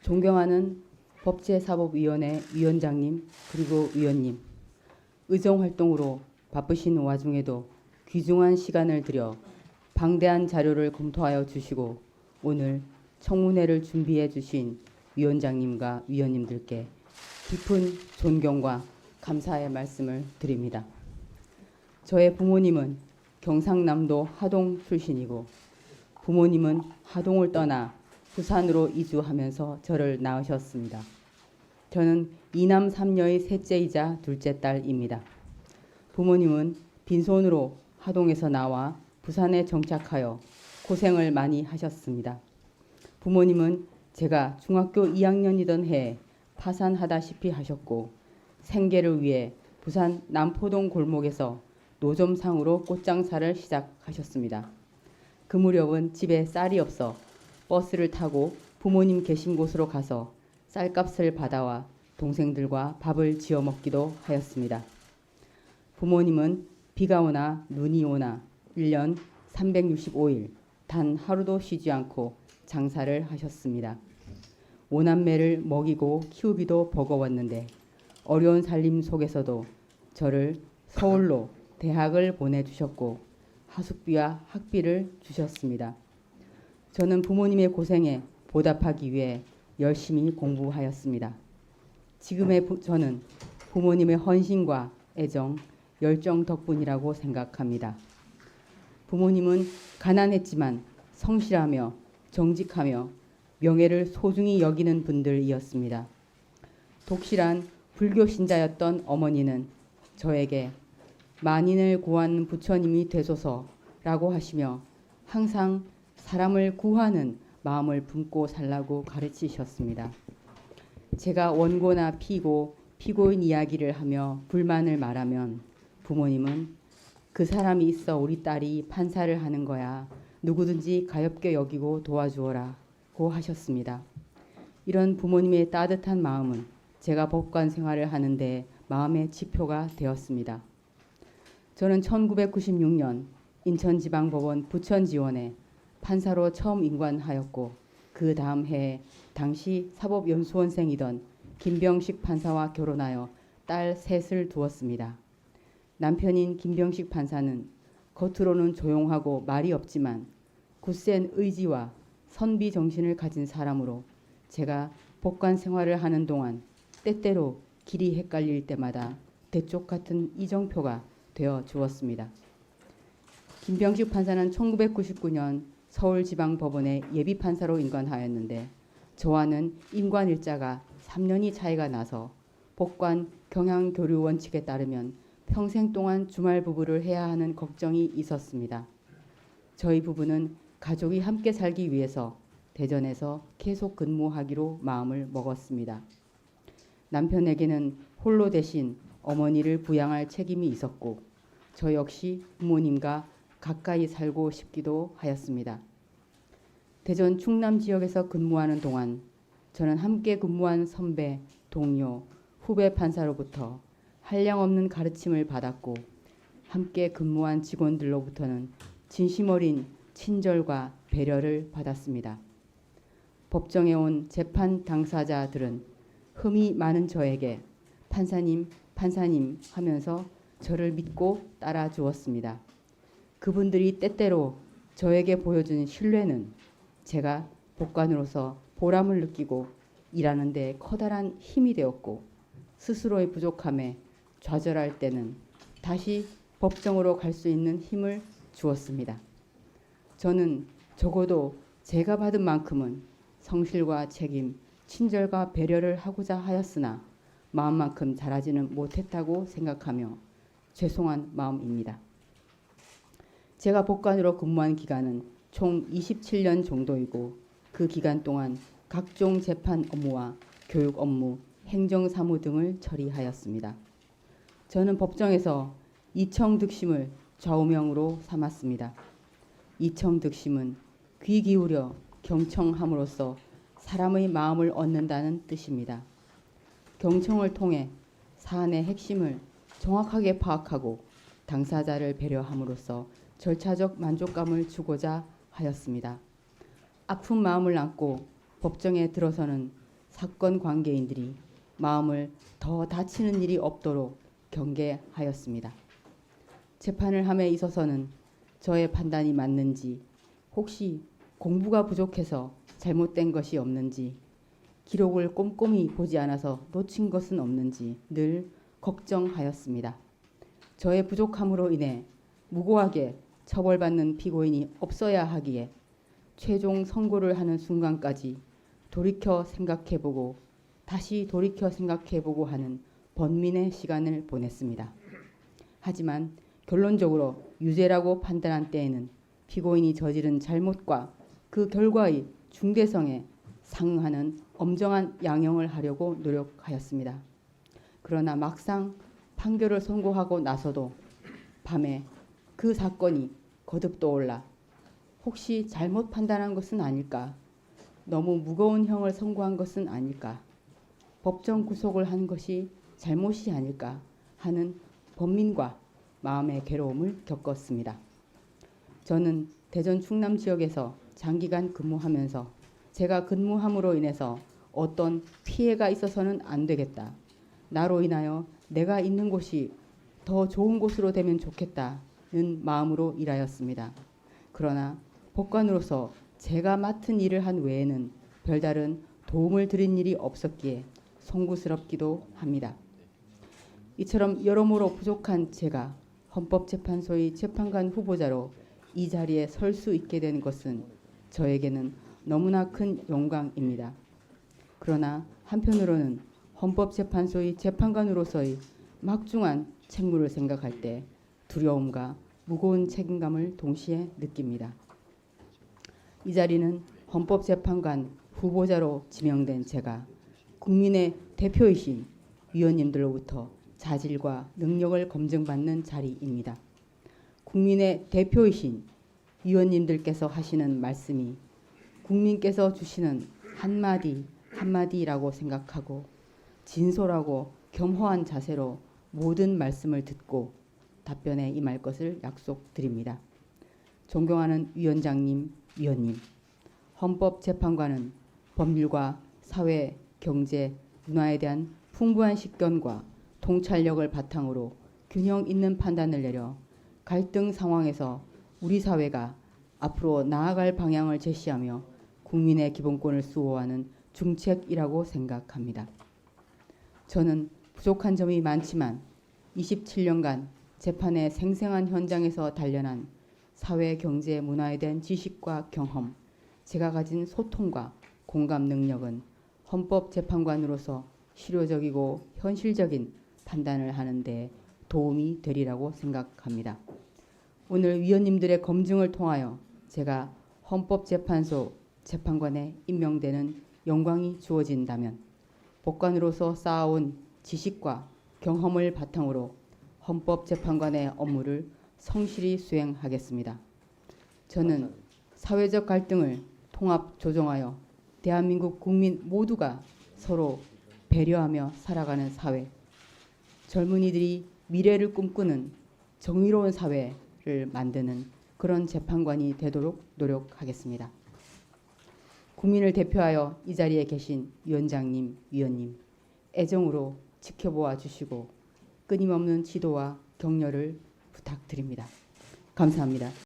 존경하는 법제사법위원회 위원장님 그리고 위원님, 의정활동으로 바쁘신 와중에도 귀중한 시간을 들여 방대한 자료를 검토하여 주시고 오늘 청문회를 준비해 주신 위원장님과 위원님들께 깊은 존경과 감사의 말씀을 드립니다. 저의 부모님은 경상남도 하동 출신이고 부모님은 하동을 떠나 부산으로 이주하면서 저를 낳으셨습니다. 저는 이남 삼녀의 셋째이자 둘째 딸입니다. 부모님은 빈손으로 하동에서 나와 부산에 정착하여 고생을 많이 하셨습니다. 부모님은 제가 중학교 2학년이던 해에 파산하다시피 하셨고 생계를 위해 부산 남포동 골목에서 노점상으로 꽃장사를 시작하셨습니다. 그 무렵은 집에 쌀이 없어 버스를 타고 부모님 계신 곳으로 가서 쌀값을 받아와 동생들과 밥을 지어 먹기도 하였습니다. 부모님은 비가 오나 눈이 오나 1년 365일 단 하루도 쉬지 않고 장사를 하셨습니다. 5남매를 먹이고 키우기도 버거웠는데 어려운 살림 속에서도 저를 서울로 대학을 보내주셨고 하숙비와 학비를 주셨습니다. 저는 부모님의 고생에 보답하기 위해 열심히 공부하였습니다. 지금의 저는 부모님의 헌신과 애정, 열정 덕분이라고 생각합니다. 부모님은 가난했지만 성실하며 정직하며 명예를 소중히 여기는 분들이었습니다. 독실한 불교 신자였던 어머니는 저에게 만인을 구하는 부처님이 되소서라고 하시며 항상 사람을 구하는 마음을 품고 살라고 가르치셨습니다. 제가 원고나 피고인 이야기를 하며 불만을 말하면 부모님은 그 사람이 있어 우리 딸이 판사를 하는 거야. 누구든지 가엾게 여기고 도와주어라고 하셨습니다. 이런 부모님의 따뜻한 마음은 제가 법관 생활을 하는데 마음의 지표가 되었습니다. 저는 1996년 인천지방법원 부천지원에 판사로 처음 임관하였고 그 다음 해에 당시 사법연수원생이던 김병식 판사와 결혼하여 딸 셋을 두었습니다. 남편인 김병식 판사는 겉으로는 조용하고 말이 없지만 굳센 의지와 선비 정신을 가진 사람으로 제가 법관 생활을 하는 동안 때때로 길이 헷갈릴 때마다 대쪽 같은 이정표가 되어 주었습니다. 김병식 판사는 1999년 서울지방법원에 예비판사로 임관하였는데 저와는 임관 일자가 3년이 차이가 나서 법관 경향교류 원칙에 따르면 평생 동안 주말 부부를 해야 하는 걱정이 있었습니다. 저희 부부는 가족이 함께 살기 위해서 대전에서 계속 근무하기로 마음을 먹었습니다. 남편에게는 홀로 대신 어머니를 부양할 책임이 있었고 저 역시 부모님과 가까이 살고 싶기도 하였습니다. 대전 충남 지역에서 근무하는 동안 저는 함께 근무한 선배, 동료, 후배 판사로부터 한량없는 가르침을 받았고 함께 근무한 직원들로부터는 진심 어린 친절과 배려를 받았습니다. 법정에 온 재판 당사자들은 흠이 많은 저에게 판사님 하면서 저를 믿고 따라 주었습니다. 그분들이 때때로 저에게 보여준 신뢰는 제가 법관으로서 보람을 느끼고 일하는 데 커다란 힘이 되었고 스스로의 부족함에 좌절할 때는 다시 법정으로 갈 수 있는 힘을 주었습니다. 저는 적어도 제가 받은 만큼은 성실과 책임, 친절과 배려를 하고자 하였으나 마음만큼 잘하지는 못했다고 생각하며 죄송한 마음입니다. 제가 법관으로 근무한 기간은 총 27년 정도이고 그 기간 동안 각종 재판 업무와 교육 업무, 행정사무 등을 처리하였습니다. 저는 법정에서 이청득심을 좌우명으로 삼았습니다. 이청득심은 귀 기울여 경청함으로써 사람의 마음을 얻는다는 뜻입니다. 경청을 통해 사안의 핵심을 정확하게 파악하고 당사자를 배려함으로써 절차적 만족감을 주고자 하였습니다. 아픈 마음을 안고 법정에 들어서는 사건 관계인들이 마음을 더 다치는 일이 없도록 경계하였습니다. 재판을 함에 있어서는 저의 판단이 맞는지, 혹시 공부가 부족해서 잘못된 것이 없는지, 기록을 꼼꼼히 보지 않아서 놓친 것은 없는지 늘 걱정하였습니다. 저의 부족함으로 인해 무고하게 처벌받는 피고인이 없어야 하기에 최종 선고를 하는 순간까지 돌이켜 생각해보고 다시 돌이켜 생각해보고 하는 번민의 시간을 보냈습니다. 하지만 결론적으로 유죄라고 판단한 때에는 피고인이 저지른 잘못과 그 결과의 중대성에 상응하는 엄정한 양형을 하려고 노력하였습니다. 그러나 막상 판결을 선고하고 나서도 밤에 그 사건이 거듭 떠올라 혹시 잘못 판단한 것은 아닐까? 너무 무거운 형을 선고한 것은 아닐까? 법정 구속을 한 것이 잘못이 아닐까 하는 번민과 마음의 괴로움을 겪었습니다. 저는 대전 충남 지역에서 장기간 근무하면서 제가 근무함으로 인해서 어떤 피해가 있어서는 안 되겠다. 나로 인하여 내가 있는 곳이 더 좋은 곳으로 되면 좋겠다는 마음으로 일하였습니다. 그러나 법관으로서 제가 맡은 일을 한 외에는 별다른 도움을 드린 일이 없었기에 송구스럽기도 합니다. 이처럼 여러모로 부족한 제가 헌법재판소의 재판관 후보자로 이 자리에 설 수 있게 된 것은 저에게는 너무나 큰 영광입니다. 그러나 한편으로는 헌법재판소의 재판관으로서의 막중한 책무를 생각할 때 두려움과 무거운 책임감을 동시에 느낍니다. 이 자리는 헌법재판관 후보자로 지명된 제가 국민의 대표이신 위원님들로부터 자질과 능력을 검증받는 자리입니다. 국민의 대표이신 위원님들께서 하시는 말씀이 국민께서 주시는 한마디 한마디라고 생각하고 진솔하고 겸허한 자세로 모든 말씀을 듣고 답변에 임할 것을 약속드립니다. 존경하는 위원장님, 위원님, 헌법재판관은 법률과 사회, 경제, 문화에 대한 풍부한 식견과 통찰력을 바탕으로 균형 있는 판단을 내려 갈등 상황에서 우리 사회가 앞으로 나아갈 방향을 제시하며 국민의 기본권을 수호하는 중책이라고 생각합니다. 저는 부족한 점이 많지만 27년간 재판의 생생한 현장에서 단련한 사회, 경제, 문화에 대한 지식과 경험, 제가 가진 소통과 공감 능력은 헌법재판관으로서 실효적이고 현실적인 판단을 하는 데 도움이 되리라고 생각합니다. 오늘 위원님들의 검증을 통하여 제가 헌법재판소 재판관에 임명되는 영광이 주어진다면 법관으로서 쌓아온 지식과 경험을 바탕으로 헌법재판관의 업무를 성실히 수행하겠습니다. 저는 사회적 갈등을 통합 조정하여 대한민국 국민 모두가 서로 배려하며 살아가는 사회, 젊은이들이 미래를 꿈꾸는 정의로운 사회를 만드는 그런 재판관이 되도록 노력하겠습니다. 국민을 대표하여 이 자리에 계신 위원장님, 위원님, 애정으로 지켜보아 주시고 끊임없는 지도와 격려를 부탁드립니다. 감사합니다.